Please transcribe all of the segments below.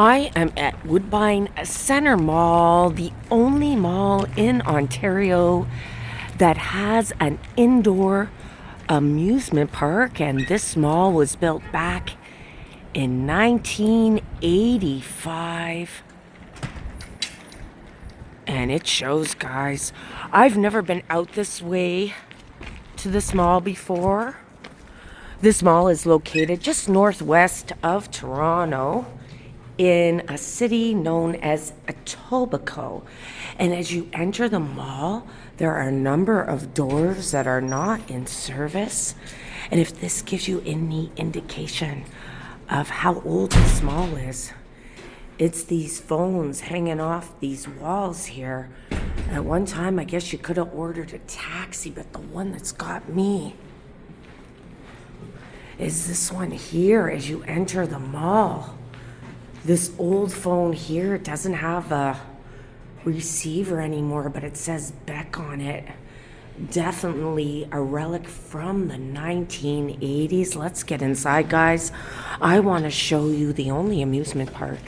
I am at Woodbine Centre Mall, the only mall in Ontario that has an indoor amusement park, and this mall was built back in 1985. And it shows, guys. I've never been out this way to this mall before. This mall is located just northwest of Toronto in a city known as Etobicoke. And as you enter the mall, there are a number of doors that are not in service. And if this gives you any indication of how old this mall is, it's these phones hanging off these walls here. At one time, I guess you could have ordered a taxi, but the one that's got me is this one here as you enter the mall. This old phone here doesn't have a receiver anymore, but it says Beck on it. Definitely a relic from the 1980s. Let's get inside, guys. I want to show you the only amusement park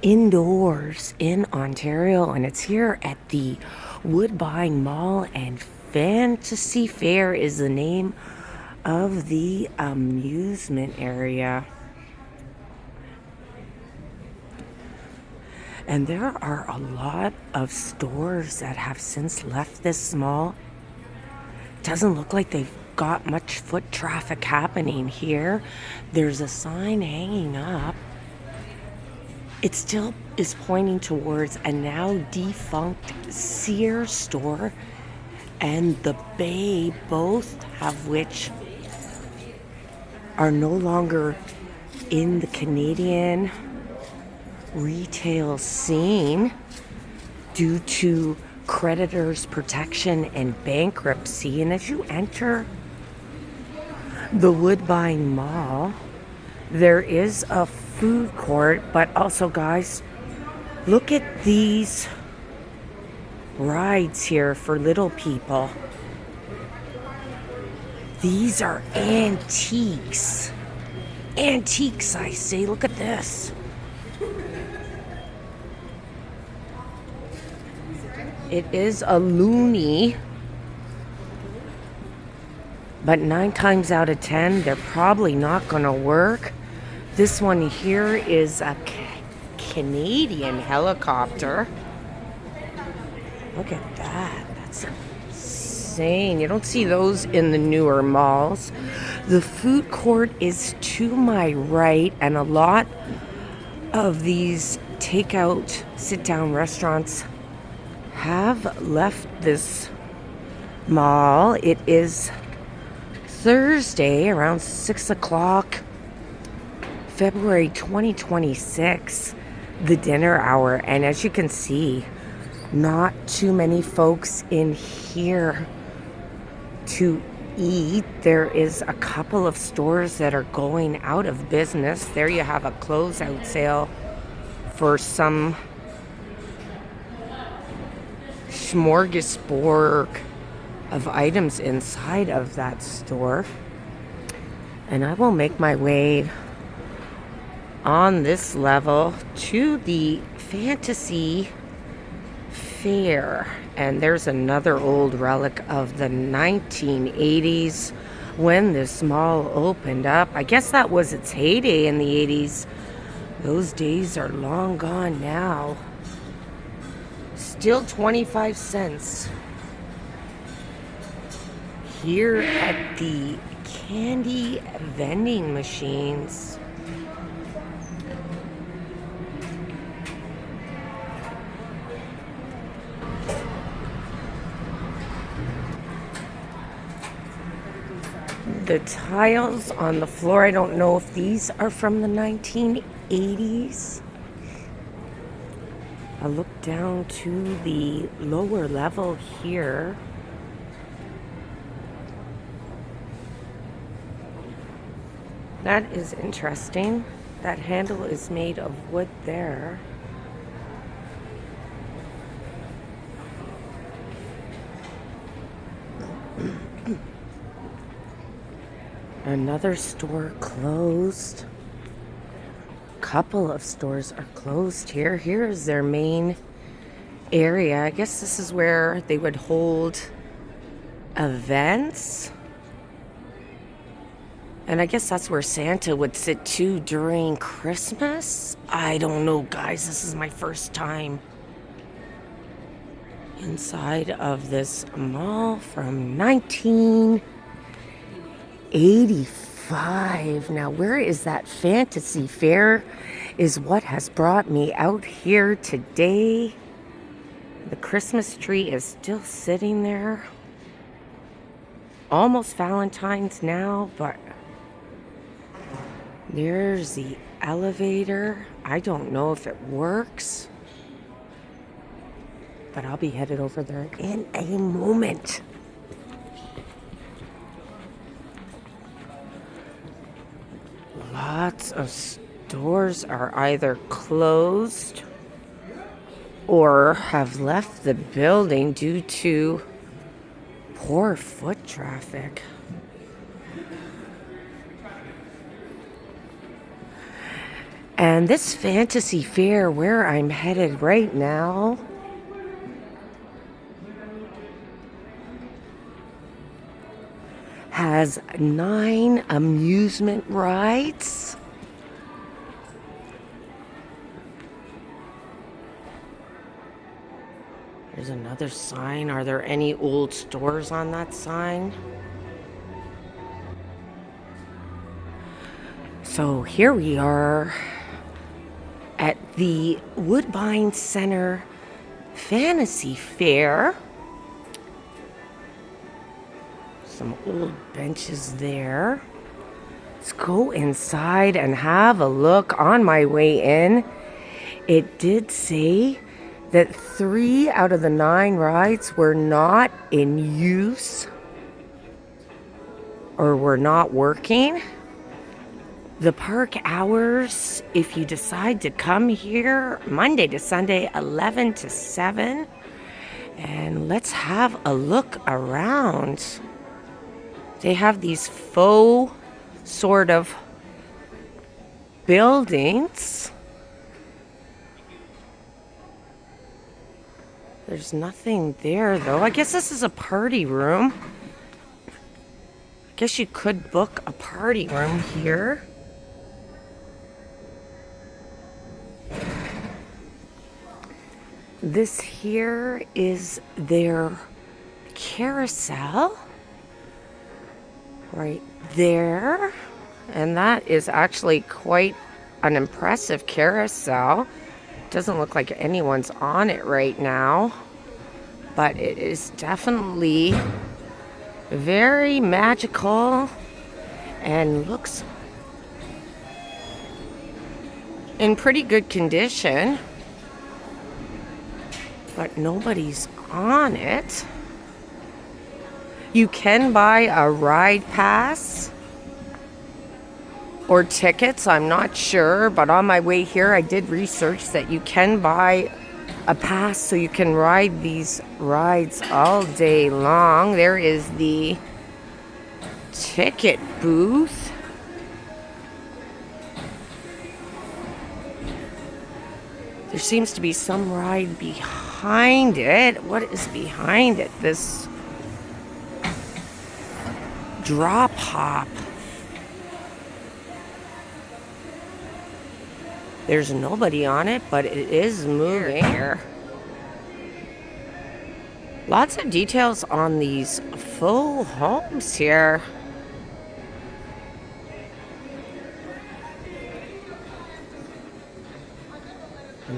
indoors in Ontario, and it's here at the Woodbine Mall, and Fantasy Fair is the name of the amusement area. And there are a lot of stores that have since left this mall. Doesn't look like they've got much foot traffic happening here. There's a sign hanging up. It still is pointing towards a now defunct Sears store and the Bay, both of which are no longer in the Canadian retail scene due to creditors' protection and bankruptcy. And as you enter the Woodbine Mall, there is a food court, but also, guys, look at these rides here for little people. These are antiques. Antiques, I say. Look at this. It is a loonie, but 9 times out of 10, they're probably not going to work. This one here is a Canadian helicopter. Look at that. That's insane. You don't see those in the newer malls. The food court is to my right, and a lot of these takeout, sit-down restaurants have left this mall. It is Thursday around 6 o'clock, February 2026, the dinner hour. And as you can see, not too many folks in here to eat. There is a couple of stores that are going out of business. There you have a closeout sale for some smorgasbord of items inside of that store. And I will make my way on this level to the Fantasy Fair. And there's another old relic of the 1980s when this mall opened up. I guess that was its heyday in the 80s. Those days are long gone now. Still 25 cents here at the candy vending machines. The tiles on the floor, I don't know if these are from the 1980s. I look down to the lower level here. That is interesting. That handle is made of wood there. Another store closed. couple of stores are closed here. Here is their main area. I guess this is where they would hold events. And I guess that's where Santa would sit too during Christmas. I don't know, guys. This is my first time inside of this mall from 1985. Now, where is that fantasy fair is what has brought me out here today. The Christmas tree is still sitting there. Almost Valentine's now, but there's the elevator. I don't know if it works, but I'll be headed over there in a moment. Lots of stores are either closed or have left the building due to poor foot traffic. And this fantasy fair where I'm headed right now has 9 amusement rides. There's another sign. Are there any old stores on that sign? So here we are at the Woodbine Centre Fantasy Fair. Some old benches there. Let's go inside and have a look. On my way in, it did say that 3 out of the 9 rides were not in use or were not working. The park hours, if you decide to come here, Monday to Sunday, 11 to 7. And let's have a look around. They have these faux sort of buildings. There's nothing there, though. I guess this is a party room. I guess you could book a party room here. This here is their carousel right there. And that is actually quite an impressive carousel. Doesn't look like anyone's on it right now, but it is definitely very magical and looks in pretty good condition, but nobody's on it. You can buy a ride pass or tickets, I'm not sure, but on my way here I did research that you can buy a pass so you can ride these rides all day long. There is the ticket booth. There seems to be some ride behind it. What is behind it? This drop hop. There's nobody on it, but it is moving here. Lots of details on these faux homes here.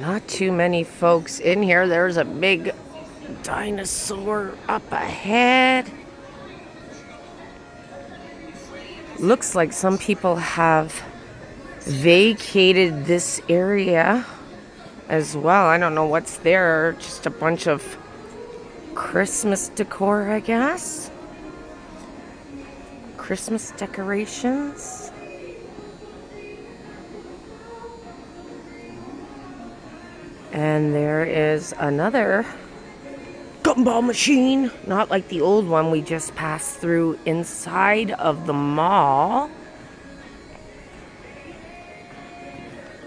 Not too many folks in here. There's a big dinosaur up ahead. Looks like some people have vacated this area as well. I don't know what's there. Just a bunch of Christmas decor, I guess. Christmas decorations. And there is another gumball machine, not like the old one we just passed through inside of the mall.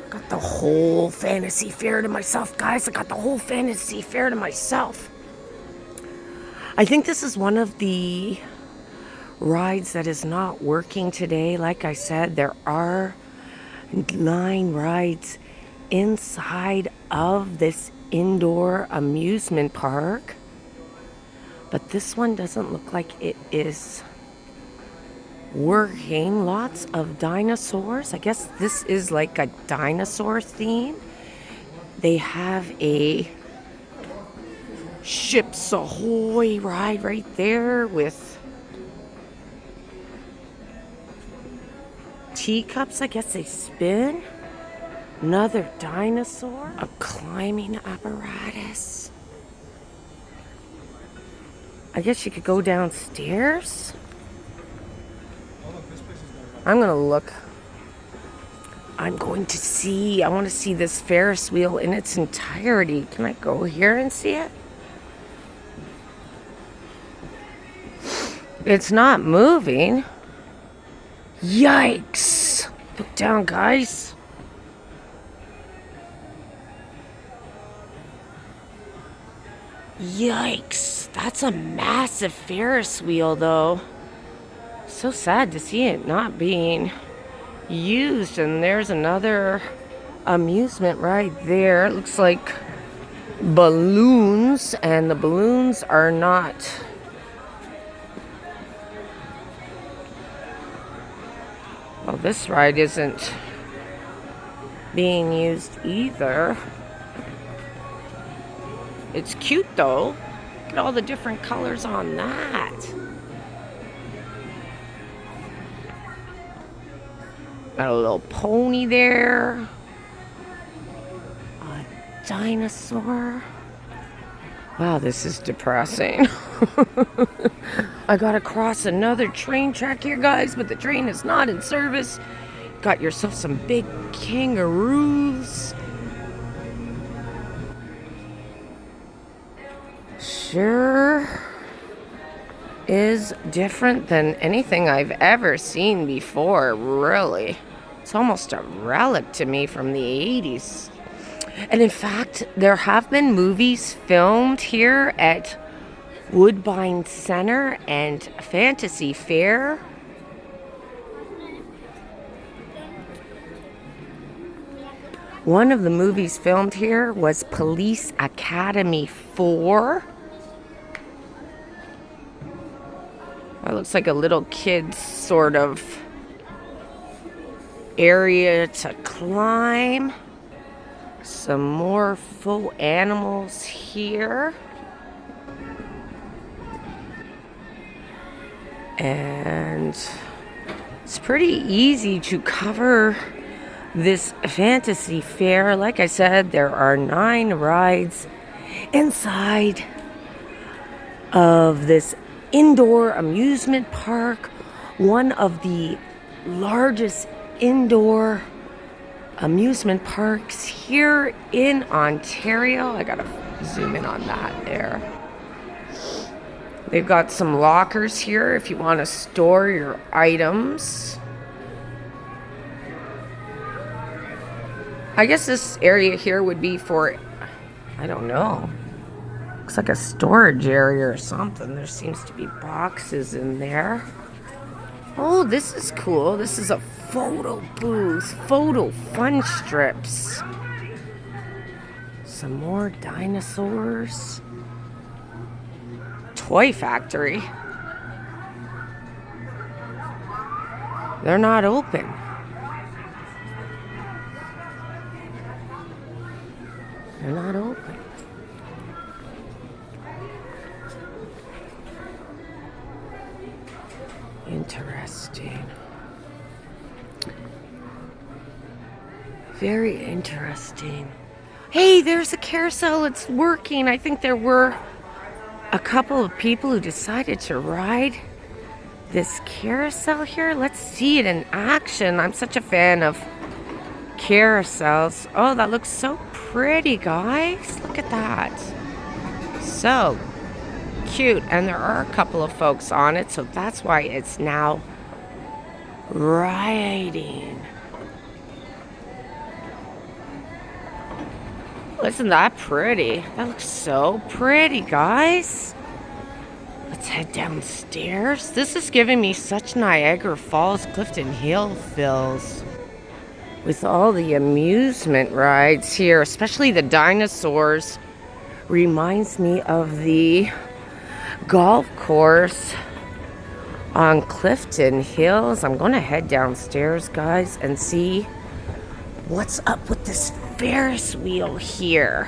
Got whole fantasy fair to myself, guys. I got the whole fantasy fair to myself. I think this is one of the rides that is not working today. Like I said, there are 9 rides inside of this indoor amusement park, but this one doesn't look like it is working. Lots of dinosaurs. I guess this is like a dinosaur theme. They have a Ships Ahoy ride right there with teacups. I guess they spin. Another dinosaur. A climbing apparatus. I guess you could go downstairs. I'm gonna look. I want to see this Ferris wheel in its entirety. Can I go here and see it? It's not moving. Yikes. Look down, guys. Yikes. That's a massive Ferris wheel, though. So sad to see it not being used. And there's another amusement right there. It looks like balloons, and the balloons are not. Well, this ride isn't being used either. It's cute though. Look at all the different colors on that. Got a little pony there. A dinosaur. Wow, this is depressing. I gotta cross another train track here, guys, but the train is not in service. Got yourself some big kangaroos. Sure is different than anything I've ever seen before, really. It's almost a relic to me from the 80s. And in fact, there have been movies filmed here at Woodbine Centre and Fantasy Fair. One of the movies filmed here was Police Academy 4. That looks like a little kid's sort of area to climb. Some more faux animals here. And it's pretty easy to cover this fantasy fair. Like I said, there are 9 rides inside of this indoor amusement park, one of the largest indoor amusement parks here in Ontario. I gotta zoom in on that there. They've got some lockers here if you want to store your items. I guess this area here would be for, I don't know. Looks like a storage area or something. There seems to be boxes in there. Oh, this is cool. This is a photo booth. Photo fun strips. Some more dinosaurs. Toy factory. They're not open. They're not open. Interesting. Very interesting. Hey, there's a carousel. It's working. I think there were a couple of people who decided to ride this carousel here. Let's see it in action. I'm such a fan of carousels. Oh, that looks so pretty, guys. Look at that. So cute. And there are a couple of folks on it, so that's why it's now riding. Isn't that pretty? That looks so pretty, guys. Let's head downstairs. This is giving me such Niagara Falls, Clifton Hill feels. With all the amusement rides here, especially the dinosaurs, reminds me of the golf course on Clifton Hills. I'm gonna head downstairs, guys, and see what's up with this Ferris wheel here.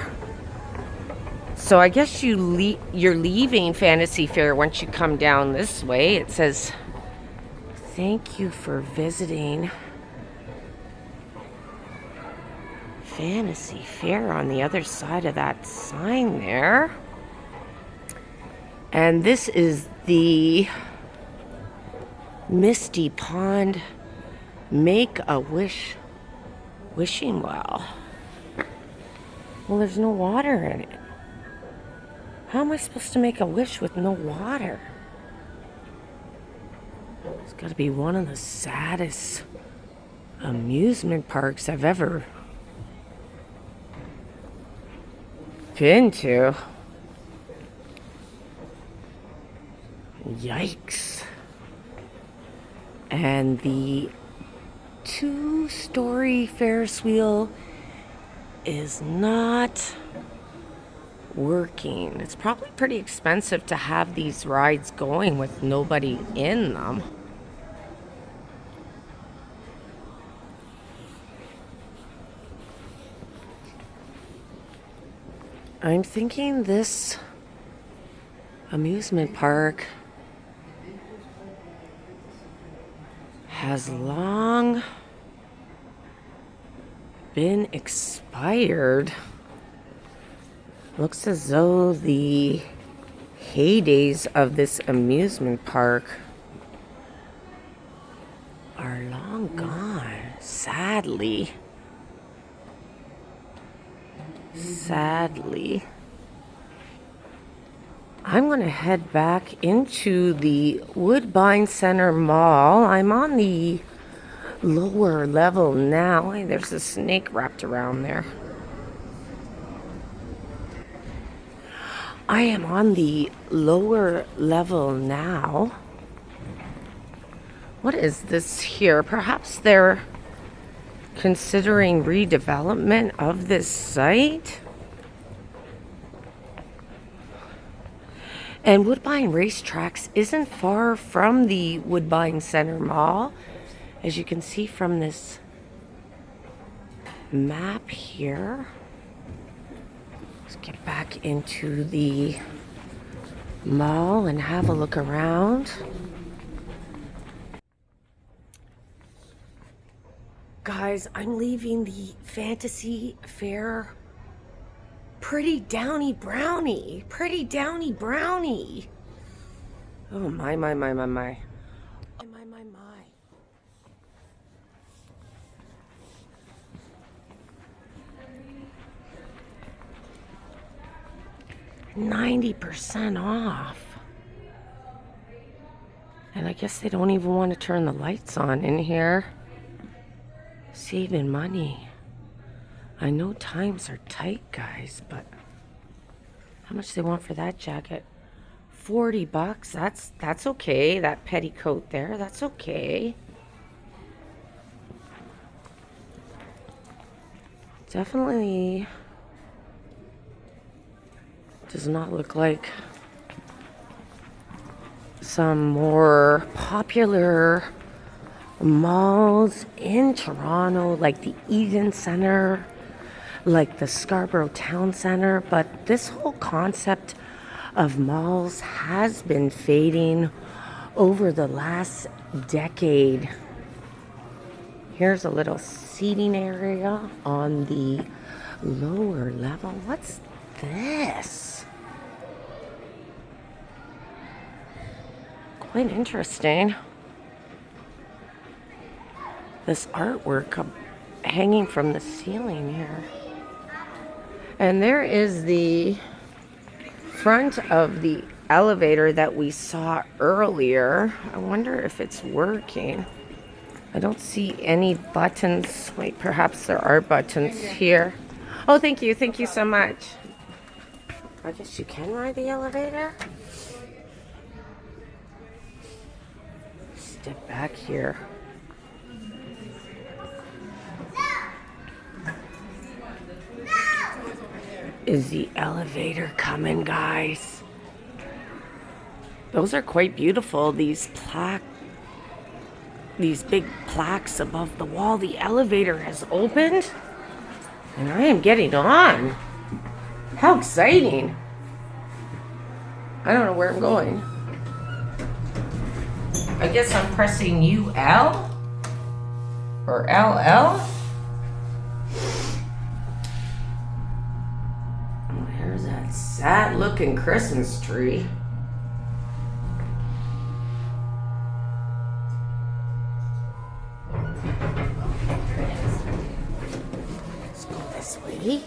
So I guess you're leaving Fantasy Fair once you come down this way. It says, thank you for visiting Fantasy Fair on the other side of that sign there. And this is the Misty Pond Make-A-Wish wishing well. Well, there's no water in it. How am I supposed to make a wish with no water? It's got to be one of the saddest amusement parks I've ever been to. Yikes. And the 2-story Ferris wheel is not working. It's probably pretty expensive to have these rides going with nobody in them. I'm thinking this amusement park has long been expired. Looks as though the heydays of this amusement park are long gone, sadly. Sadly. I'm going to head back into the Woodbine Centre Mall. I'm on the lower level now. Hey, there's a snake wrapped around there. I am on the lower level now. What is this here? Perhaps they're considering redevelopment of this site. And Woodbine Racetracks isn't far from the Woodbine Centre Mall, as you can see from this map here. Let's get back into the mall and have a look around. Guys, I'm leaving the Fantasy Fair. Pretty Downy Brownie. Pretty Downy Brownie. Oh, my. Oh, my. 90% off. And I guess they don't even want to turn the lights on in here. Saving money. I know times are tight, guys, but how much they want for that jacket? $40. That's okay. That petticoat there, that's okay. Definitely does not look like some more popular malls in Toronto, like the Eden Centre, like the Scarborough Town Centre, but this whole concept of malls has been fading over the last decade. Here's a little seating area on the lower level. What's this? Quite interesting. This artwork hanging from the ceiling here. And there is the front of the elevator that we saw earlier. I wonder if it's working. I don't see any buttons. Wait, perhaps there are buttons here. Oh, thank you. Thank you so much. I guess you can ride the elevator. Step back here. Is the elevator coming, guys? Those are quite beautiful, these big plaques above the wall. The elevator has opened, and I am getting on. How exciting. I don't know where I'm going. I guess I'm pressing UL or LL. There's that sad looking Christmas tree. Let's go this way.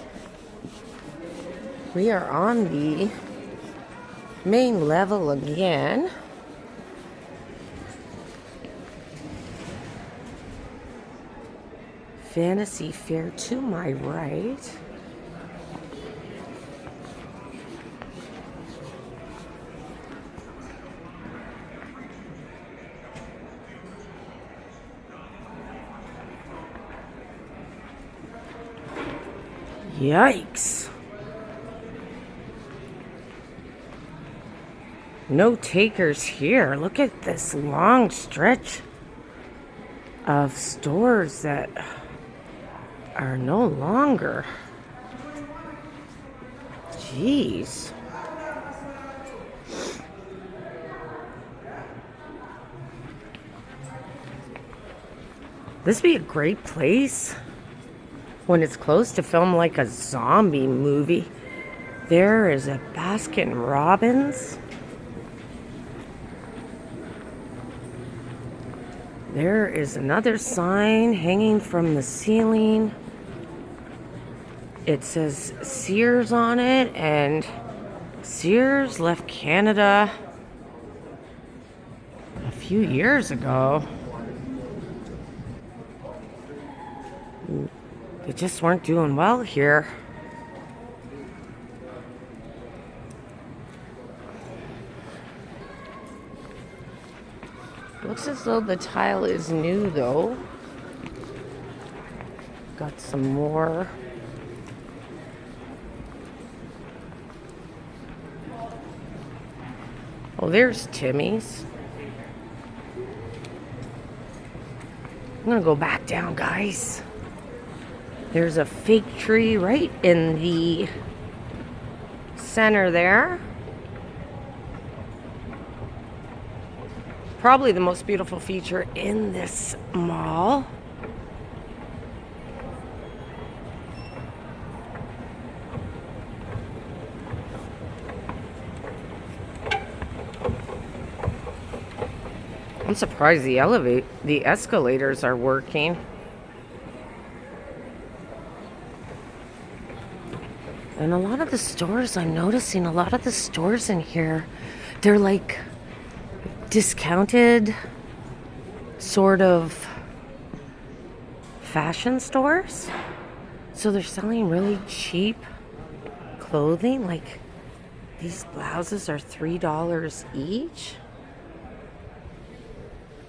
We are on the main level again. Fantasy Fair to my right. Yikes. No takers here. Look at this long stretch of stores that are no longer. Jeez. This would be a great place when it's closed to film like a zombie movie. There is a Baskin Robbins. There is another sign hanging from the ceiling. It says Sears on it, and Sears left Canada a few years ago. They just weren't doing well here. Looks as though the tile is new, though. Got some more. Oh, there's Timmy's. I'm gonna go back down, guys. There's a fake tree right in the center there. Probably the most beautiful feature in this mall. I'm surprised the escalators are working. And a lot of the stores, I'm noticing a lot of the stores in here, they're like discounted sort of fashion stores. So they're selling really cheap clothing. Like these blouses are $3 each.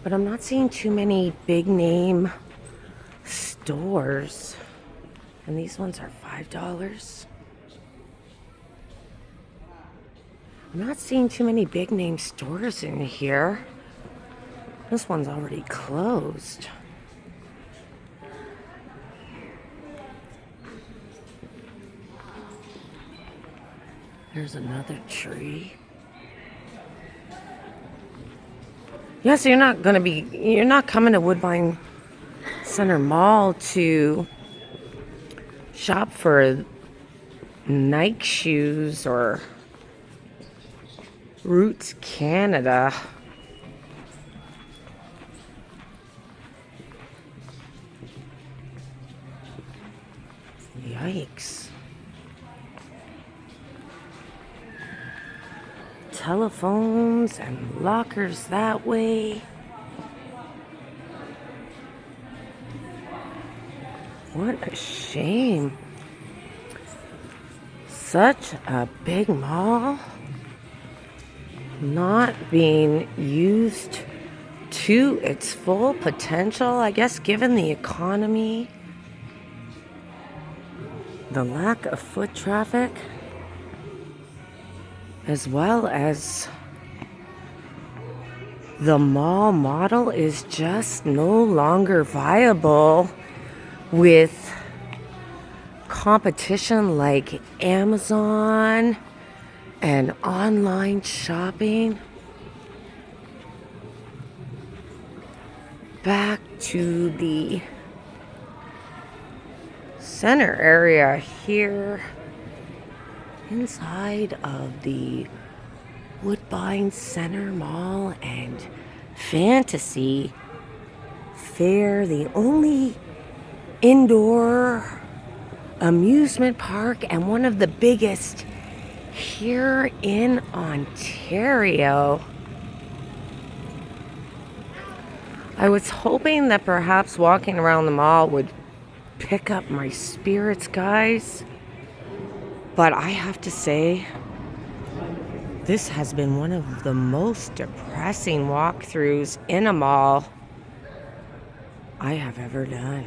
But I'm not seeing too many big name stores. And these ones are $5. I'm not seeing too many big name stores in here. This one's already closed. There's another tree. Yeah, so you're not coming to Woodbine Centre Mall to shop for Nike shoes or Roots Canada. Yikes. Telephones and lockers that way. What a shame. Such a big mall, not being used to its full potential, I guess, given the economy, the lack of foot traffic, as well as the mall model is just no longer viable with competition like Amazon and online shopping. Back to the center area here, inside of the Woodbine Centre Mall and Fantasy Fair, the only indoor amusement park and one of the biggest here in Ontario. I was hoping that perhaps walking around the mall would pick up my spirits, guys, but I have to say, this has been one of the most depressing walkthroughs in a mall I have ever done.